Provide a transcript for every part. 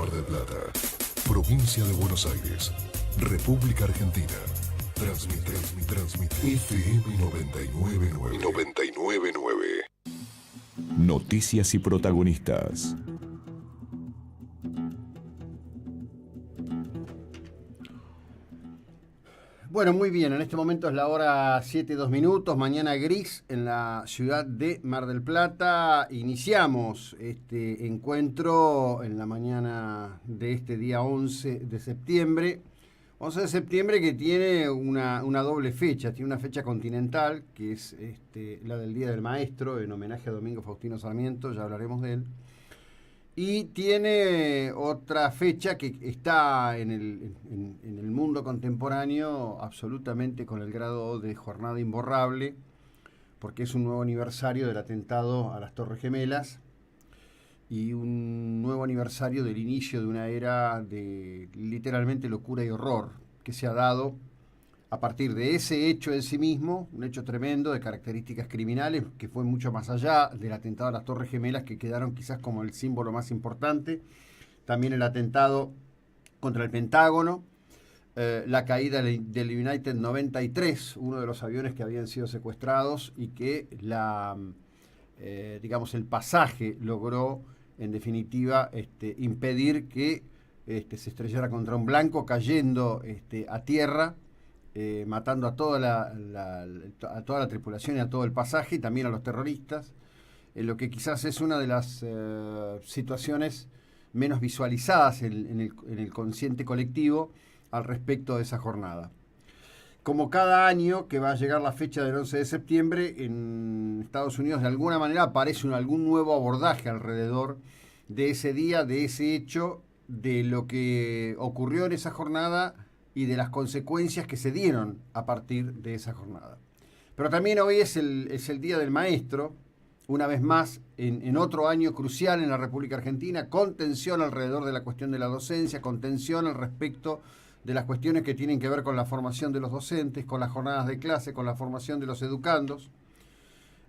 Mar del Plata, provincia de Buenos Aires, República Argentina. Transmite FM 999. 999. Noticias y protagonistas. Bueno, muy bien, en este momento es la hora 7:02, mañana gris en la ciudad de Mar del Plata. Iniciamos este encuentro en la mañana de este día 11 de septiembre. 11 de septiembre que tiene una doble fecha, tiene una fecha continental, que es la del Día del Maestro, en homenaje a Domingo Faustino Sarmiento, ya hablaremos de él. Y tiene otra fecha que está en el mundo contemporáneo absolutamente con el grado de jornada imborrable, porque es un nuevo aniversario del atentado a las Torres Gemelas y un nuevo aniversario del inicio de una era de literalmente locura y horror que se ha dado a partir de ese hecho en sí mismo, un hecho tremendo de características criminales que fue mucho más allá del atentado a las Torres Gemelas, que quedaron quizás como el símbolo más importante. También el atentado contra el Pentágono, la caída del United 93, uno de los aviones que habían sido secuestrados y que el pasaje logró en definitiva impedir que se estrellara contra un blanco, cayendo a tierra, matando a toda la tripulación y a todo el pasaje, y también a los terroristas, en lo que quizás es una de las situaciones menos visualizadas en el consciente colectivo al respecto de esa jornada. Como cada año que va a llegar la fecha del 11 de septiembre, en Estados Unidos de alguna manera aparece algún nuevo abordaje alrededor de ese día, de ese hecho, de lo que ocurrió en esa jornada y de las consecuencias que se dieron a partir de esa jornada. Pero también hoy es el Día del Maestro, una vez más, en otro año crucial en la República Argentina, con tensión alrededor de la cuestión de la docencia, con tensión al respecto de las cuestiones que tienen que ver con la formación de los docentes, con las jornadas de clase, con la formación de los educandos.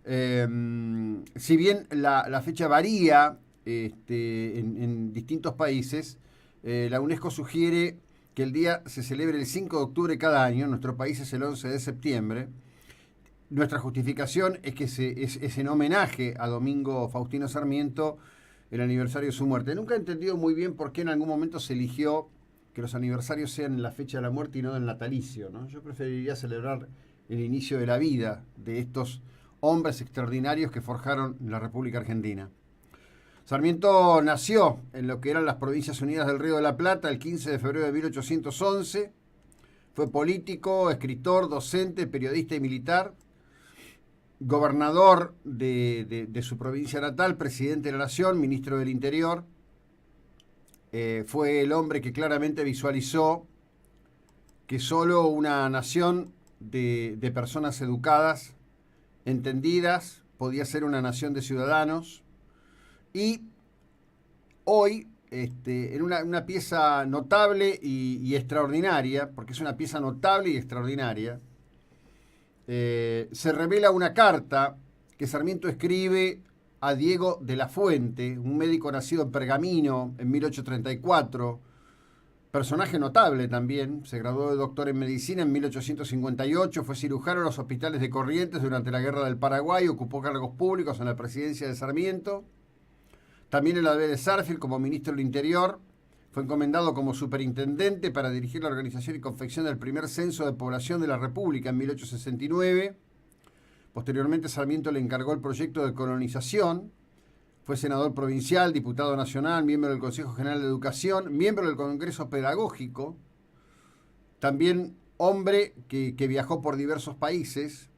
Si bien la fecha varía en distintos países, la UNESCO sugiere que el día se celebre el 5 de octubre cada año. En nuestro país es el 11 de septiembre. Nuestra justificación es que es en homenaje a Domingo Faustino Sarmiento, el aniversario de su muerte. Nunca he entendido muy bien por qué en algún momento se eligió que los aniversarios sean en la fecha de la muerte y no del natalicio, ¿no? Yo preferiría celebrar el inicio de la vida de estos hombres extraordinarios que forjaron la República Argentina. Sarmiento nació en lo que eran las Provincias Unidas del Río de la Plata el 15 de febrero de 1811. Fue político, escritor, docente, periodista y militar. Gobernador de su provincia natal, presidente de la Nación, ministro del Interior. Fue el hombre que claramente visualizó que solo una nación de personas educadas, entendidas, podía ser una nación de ciudadanos. Y hoy, en una pieza notable y extraordinaria, porque es una pieza notable y extraordinaria, se revela una carta que Sarmiento escribe a Diego de la Fuente, un médico nacido en Pergamino en 1834, personaje notable también. Se graduó de doctor en medicina en 1858, fue cirujano en los hospitales de Corrientes durante la Guerra del Paraguay, ocupó cargos públicos en la presidencia de Sarmiento. También en la de Sarfield como ministro del Interior. Fue encomendado como superintendente para dirigir la organización y confección del primer censo de población de la República en 1869. Posteriormente Sarmiento le encargó el proyecto de colonización. Fue senador provincial, diputado nacional, miembro del Consejo General de Educación, miembro del Congreso Pedagógico. También hombre que viajó por diversos países.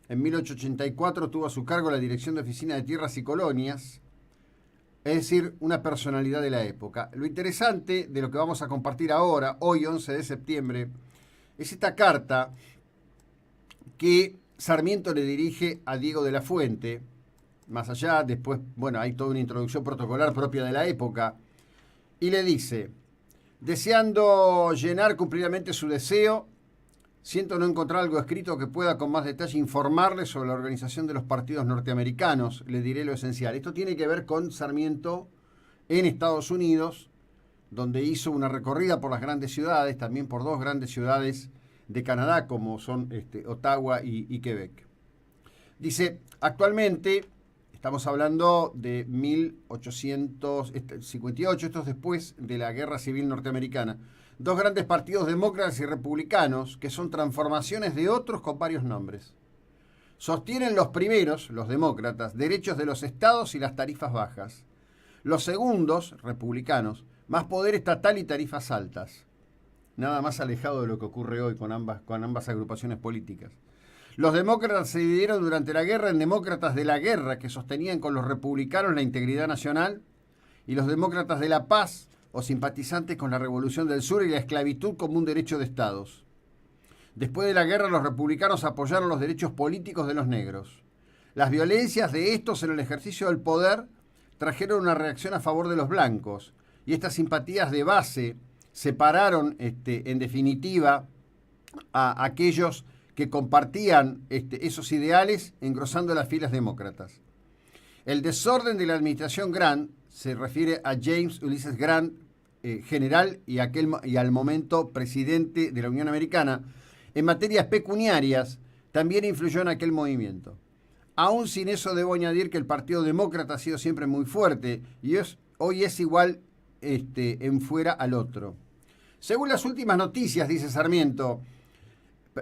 En 1884 tuvo a su cargo la Dirección de Oficina de Tierras y Colonias. Es decir, una personalidad de la época. Lo interesante de lo que vamos a compartir ahora, hoy 11 de septiembre, es esta carta que Sarmiento le dirige a Diego de la Fuente. Más allá, después, hay toda una introducción protocolar propia de la época. Y le dice: deseando llenar cumplidamente su deseo, siento no encontrar algo escrito que pueda con más detalle informarle sobre la organización de los partidos norteamericanos. Le diré lo esencial. Esto tiene que ver con Sarmiento en Estados Unidos, donde hizo una recorrida por las grandes ciudades, también por dos grandes ciudades de Canadá, como son Ottawa y Quebec. Dice, actualmente, estamos hablando de 1858, esto es después de la Guerra Civil Norteamericana, dos grandes partidos demócratas y republicanos, que son transformaciones de otros con varios nombres. Sostienen los primeros, los demócratas, derechos de los estados y las tarifas bajas. Los segundos, republicanos, más poder estatal y tarifas altas. Nada más alejado de lo que ocurre hoy con ambas agrupaciones políticas. Los demócratas se dividieron durante la guerra en demócratas de la guerra, que sostenían con los republicanos la integridad nacional, y los demócratas de la paz, o simpatizantes con la Revolución del Sur y la esclavitud como un derecho de estados. Después de la guerra, los republicanos apoyaron los derechos políticos de los negros. Las violencias de estos en el ejercicio del poder trajeron una reacción a favor de los blancos, y estas simpatías de base separaron, en definitiva, a aquellos que compartían esos ideales, engrosando las filas demócratas. El desorden de la administración Grant se refiere a James Ulysses Grant, general y al momento presidente de la Unión Americana, en materias pecuniarias, también influyó en aquel movimiento. Aún sin eso, debo añadir que el Partido Demócrata ha sido siempre muy fuerte y hoy es igual en fuera al otro. Según las últimas noticias, dice Sarmiento,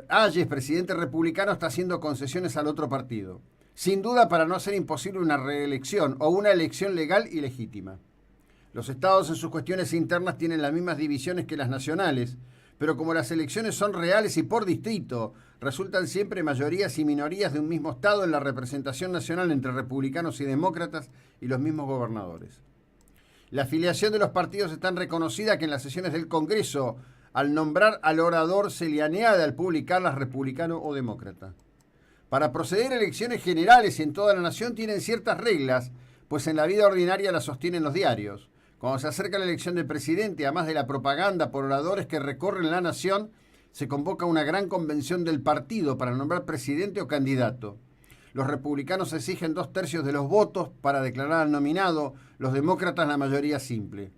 Hayes, presidente republicano, está haciendo concesiones al otro partido, sin duda para no hacer imposible una reelección o una elección legal y legítima. Los estados en sus cuestiones internas tienen las mismas divisiones que las nacionales, pero como las elecciones son reales y por distrito, resultan siempre mayorías y minorías de un mismo estado en la representación nacional entre republicanos y demócratas y los mismos gobernadores. La afiliación de los partidos es tan reconocida que en las sesiones del Congreso, al nombrar al orador, se le añade al publicarlas republicano o demócrata. Para proceder a elecciones generales en toda la nación tienen ciertas reglas, pues en la vida ordinaria las sostienen los diarios. Cuando se acerca la elección del presidente, además de la propaganda por oradores que recorren la nación, se convoca una gran convención del partido para nombrar presidente o candidato. Los republicanos exigen 2/3 de los votos para declarar al nominado, los demócratas la mayoría simple.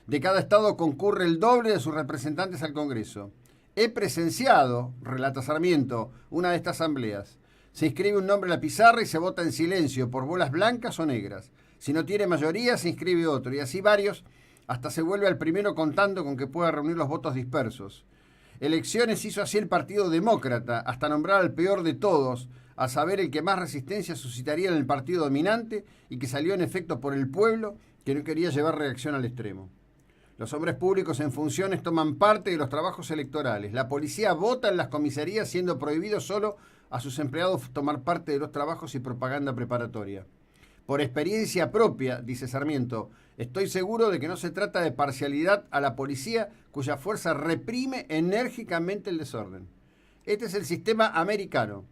De cada estado concurre el doble de sus representantes al Congreso. He presenciado, relata Sarmiento, una de estas asambleas. Se inscribe un nombre en la pizarra y se vota en silencio, por bolas blancas o negras. Si no tiene mayoría, se inscribe otro, y así varios, hasta se vuelve al primero contando con que pueda reunir los votos dispersos. Elecciones hizo así el Partido Demócrata, hasta nombrar al peor de todos, a saber el que más resistencia suscitaría en el partido dominante y que salió en efecto por el pueblo, que no quería llevar reacción al extremo. Los hombres públicos en funciones toman parte de los trabajos electorales. La policía vota en las comisarías, siendo prohibido solo a sus empleados tomar parte de los trabajos y propaganda preparatoria. Por experiencia propia, dice Sarmiento, estoy seguro de que no se trata de parcialidad a la policía, cuya fuerza reprime enérgicamente el desorden. Este es el sistema americano.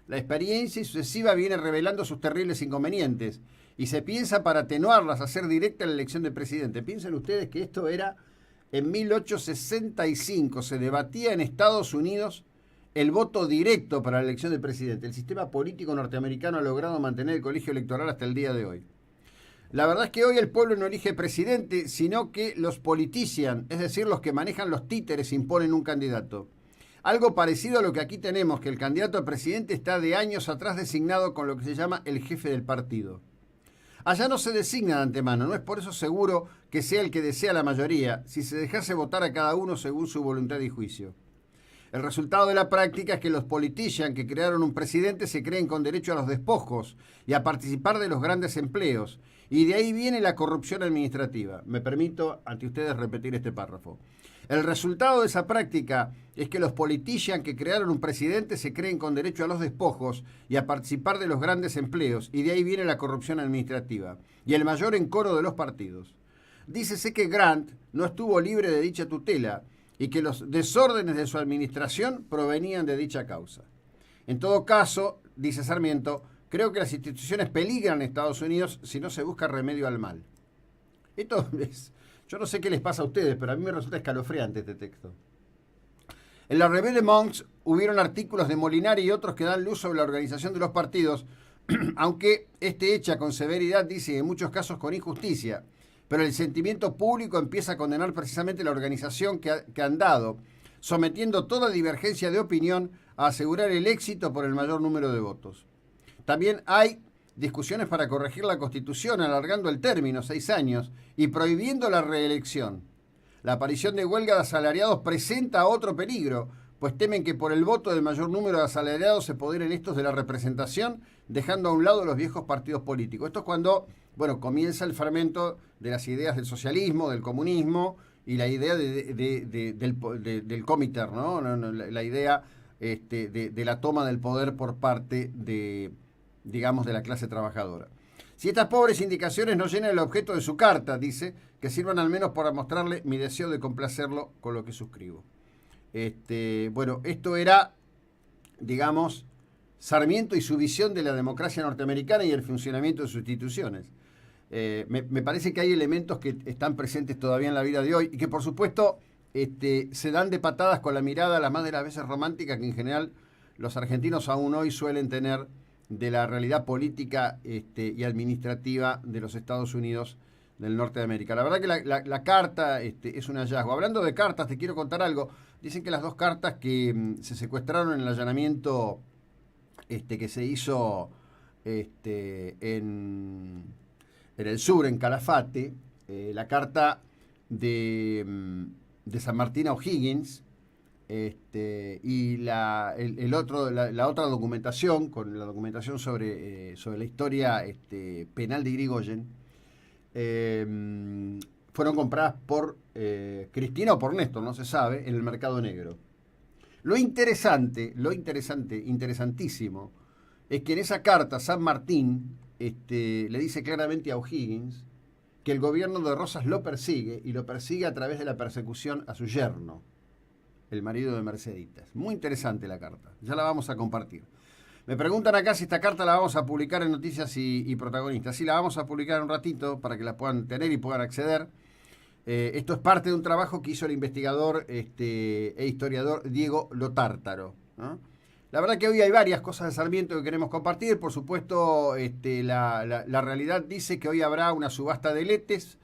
La experiencia sucesiva viene revelando sus terribles inconvenientes y se piensa para atenuarlas, hacer directa la elección de presidente. Piensen ustedes que esto era en 1865, se debatía en Estados Unidos el voto directo para la elección de presidente. El sistema político norteamericano ha logrado mantener el colegio electoral hasta el día de hoy. La verdad es que hoy el pueblo no elige presidente, sino que los politician, es decir, los que manejan los títeres, imponen un candidato. Algo parecido a lo que aquí tenemos, que el candidato a presidente está de años atrás designado con lo que se llama el jefe del partido. Allá no se designa de antemano, no es por eso seguro que sea el que desea la mayoría, si se dejase votar a cada uno según su voluntad y juicio. El resultado de la práctica es que los politicians que crearon un presidente se creen con derecho a los despojos y a participar de los grandes empleos, y de ahí viene la corrupción administrativa. Me permito ante ustedes repetir este párrafo. El resultado de esa práctica es que los politicians que crearon un presidente se creen con derecho a los despojos y a participar de los grandes empleos, y de ahí viene la corrupción administrativa y el mayor encoro de los partidos. Dícese que Grant no estuvo libre de dicha tutela y que los desórdenes de su administración provenían de dicha causa. En todo caso, dice Sarmiento, creo que las instituciones peligran en Estados Unidos si no se busca remedio al mal. Esto es... Yo no sé qué les pasa a ustedes, pero a mí me resulta escalofriante este texto. En la Revue de Monks hubieron artículos de Molinari y otros que dan luz sobre la organización de los partidos, aunque hecha con severidad, dice, en muchos casos con injusticia. pero el sentimiento público empieza a condenar precisamente la organización que han dado, sometiendo toda divergencia de opinión a asegurar el éxito por el mayor número de votos. También hay discusiones para corregir la Constitución, alargando el término 6 años y prohibiendo la reelección. La aparición de huelga de asalariados presenta otro peligro, pues temen que por el voto del mayor número de asalariados se apoderen estos de la representación, dejando a un lado los viejos partidos políticos. Esto es cuando, comienza el fermento de las ideas del socialismo, del comunismo y la idea del Comintern, ¿no? La idea de la toma del poder por parte de la clase trabajadora. Si estas pobres indicaciones no llenan el objeto de su carta, dice, que sirvan al menos para mostrarle mi deseo de complacerlo con lo que suscribo. Esto era, Sarmiento y su visión de la democracia norteamericana y el funcionamiento de sus instituciones. Me parece que hay elementos que están presentes todavía en la vida de hoy y que, por supuesto, se dan de patadas con la mirada, las más de las veces romántica, que en general los argentinos aún hoy suelen tener de la realidad política y administrativa de los Estados Unidos del norte de América. La verdad que la carta es un hallazgo. Hablando de cartas, te quiero contar algo. Dicen que las 2 cartas que se secuestraron en el allanamiento que se hizo en el sur, en Calafate, la carta de San Martín a O'Higgins, y la otra documentación, con la documentación sobre la historia penal de Irigoyen, fueron compradas por Cristina o por Néstor, no se sabe, en el mercado negro. Lo interesantísimo, es que en esa carta San Martín le dice claramente a O'Higgins que el gobierno de Rosas lo persigue, y lo persigue a través de la persecución a su yerno, el marido de Merceditas. Muy interesante la carta, ya la vamos a compartir. Me preguntan acá si esta carta la vamos a publicar en Noticias y Protagonistas. Sí, la vamos a publicar en un ratito para que la puedan tener y puedan acceder. Esto es parte de un trabajo que hizo el investigador e historiador Diego Lotártaro, ¿no? La verdad que hoy hay varias cosas de Sarmiento que queremos compartir. Por supuesto, la realidad dice que hoy habrá una subasta de letes.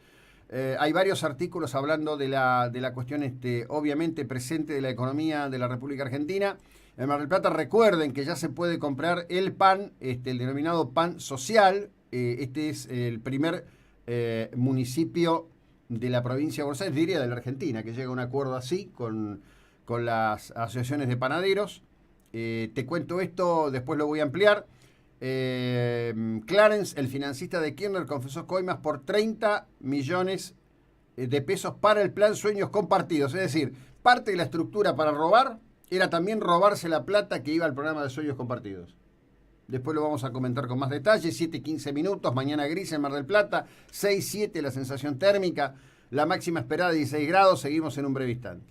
Hay varios artículos hablando de la cuestión obviamente presente de la economía de la República Argentina. En Mar del Plata, recuerden que ya se puede comprar el pan, el denominado pan social. Este es el primer municipio de la provincia de Buenos Aires, diría de la Argentina, que llega a un acuerdo así con las asociaciones de panaderos. Te cuento esto, después lo voy a ampliar. Clarence, el financista de Kirchner, confesó coimas por 30 millones de pesos para el plan Sueños Compartidos. Es decir, parte de la estructura para robar era también robarse la plata que iba al programa de Sueños Compartidos. Después lo vamos a comentar con más detalle. 7:15 minutos, mañana gris en Mar del Plata, 6:07 la sensación térmica, la máxima esperada 16 grados. Seguimos en un breve instante.